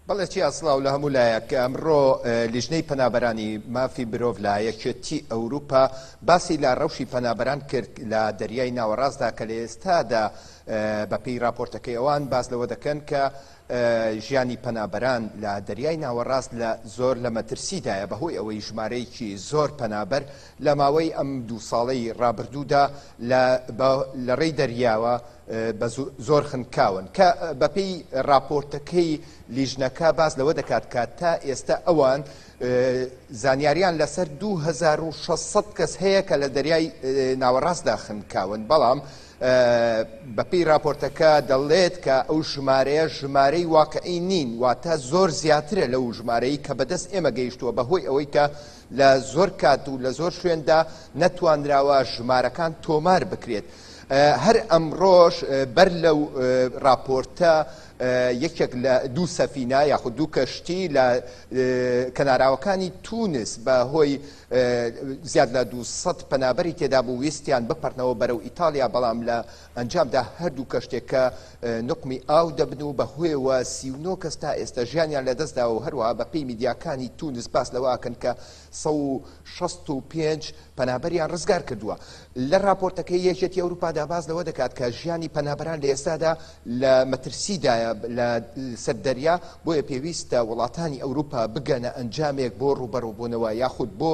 بەڵێ چی ئەسڵاو لە هەموو لایەک ئەمڕۆ لیژنەی پەنابەرانی مافی مرۆڤ لە یەکێتی ئەوروپا باسی لە ڕەوشی پەنابەران کرد لە دەریای ناوەڕاستدا کە لە ئێستادا بەپێی راپۆرتەکەی ئەوان باس لەوە دەکەن کە ژیانی پەنابەران لە دەریای ناوەڕاست لە زۆر لە مەترسیدایە بەهۆی ئەوەی ژمارەیەکی زۆر پەنابەر لە ماوەی ئەم دوو ساڵەی ڕابردوودا لە ڕێی دەریاوە زۆر خنکاون کە بەپێی راپۆرتەکەی لیژنەکە باس لەوە دەکات کە تا ئێستا ئەوان زانیاریان لەسەر 2600 کەس هەیە کە لە دەریای ناوەڕاستدا خنکاون بەڵام بەپێی راپۆرتەکە دەڵێت کە ئەو ژمارەیە ژمارەی واقعی نین واتە زۆر زیاترە لەو ژمارەی کە بەدەست ئێمە گەیشتووە بەهۆی ئەوەی کە لە زۆر کات و لە زۆر شوێندا نەتوانراوە ژمارەکان تۆمار بکرێت. هەر ئەمڕۆژ بەر لەو راپۆرتە یەکێک لە دوو سەفینە یاخود دوو کەشتی لە کەناراوەکانی تونس بەهۆی زیاد لە 200 پەنابەری تێدا بوو ویستیان بپەرنەوە بەرەو ئیتالیا بەڵام لە ئەنجامدا هەردوو کەشتێکە نقمی ئاو دەبن و بەهۆیەوە 39 کەس تا ئێستا ژیانیان لەدەستدا و هەروەها بەپێی میدیاکانی تونس باس لەوەکەن کە 165 پەنابەریان ڕزگار کردووە. لە راپۆرتەکەی یەکێتی ئەوروپادا باس لەوە دەکات کە ژیانی پەنابەران لە ئێستادا لە مەترسیدایە لە سەردەریا بۆیە پێویستە وڵاتانی ئەوروپا بگەنە ئەنجامێک بۆ ڕوبەڕووبوونەوە یاخود بۆ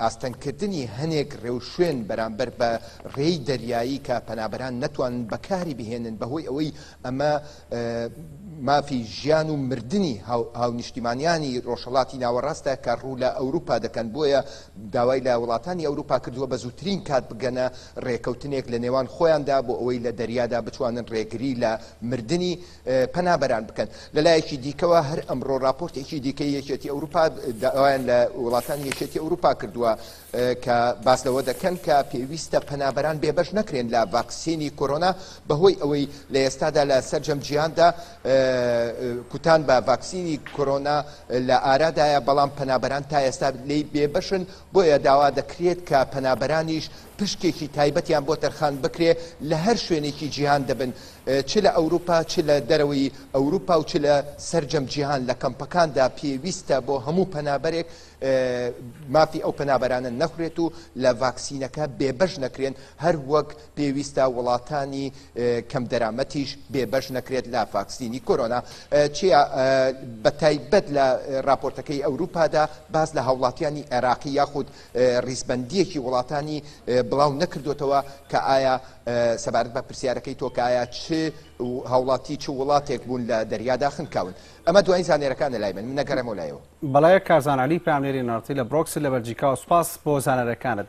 ئاستەنکردنی هەنێک ڕێوشوێن بەرامبەر بە ڕێی دەریایی کە پەنابەران نەتوانن بەکاری بهێنن بەهۆی ئەوەی ئەمە مافی ژیان و مردنی هاونیشتیمانیانی ڕۆژهەڵاتی ناوەڕاستە کە ڕوو لە ئەوروپا دەکەن بۆیە داوای لە وڵاتانی ئەوروپا کردووە بە زووترین کات بگەنە ڕێکەوتنێک لە نێوان خۆیاندا بۆ ئەوەی لە دەریادا بتوانن ڕێگری لە مردنی پەنابەران بکەن. لەلایەکی دیکەوە هەر ئەمڕۆ راپۆرتێکی دیکەی یەکێتی ئەوروپا داوایان لە وڵاتانی یەکێتی ئەوروپا کردووە کە باس لەوە دەکەن کە پێویستە پەنابەران بێبەش نەکرێن لە ڤاکسینی کۆرۆنا بەهۆی ئەوەی لە ئێستادا لە سەرجەم جیهاندا کوتان بە ڤاکسینی کۆرۆنا لە ئارادایە بەڵام پەنابەران تا ئێستا لێی بێبەشن بۆیە داوا دەکرێت کە پەنابەرانیش پشکێکی تایبەتیان بۆ تەرخان بکرێ لە هەر شوێنێکی جیهان دەبن چ لە ئەوروپا چ لە دەرەوەی ئەوروپا و چ لە سەرجەم جیهان لە کەمپەکاندا پێویستە بۆ هەموو پەنابەرێک مافی ئەو پەنابەرانە نەخورێت و لە ڤاکسینەکە بێبەش نەکرێن هەر وەک پێویستە وڵاتانی کەم دەرامەتیش بێبەش نەکرێت لە ڤاکسینی کۆرۆنا. چیە بەتایبەت لە راپۆرتەکەی ئەوروپادا باز لە هاوڵاتیانی عێراقی یاخود ڕیزبەندیەکی وڵاتانی بڵاو نەکردوێتەوە کە ئایا سەبارەت بە پرسیارەکەی تۆ کە ئایا چ هاوڵاتی چ وڵاتێک بوون لە دەریادا خنکاون. ئەمە دوای زانێرەکانە لای من نەگەڕێمەوە لایەوە. بەڵای کارزانعلی پامنێری نارتی لە برۆکسل لە بەلجیکا و سوپاس بۆ زانەرەکانت.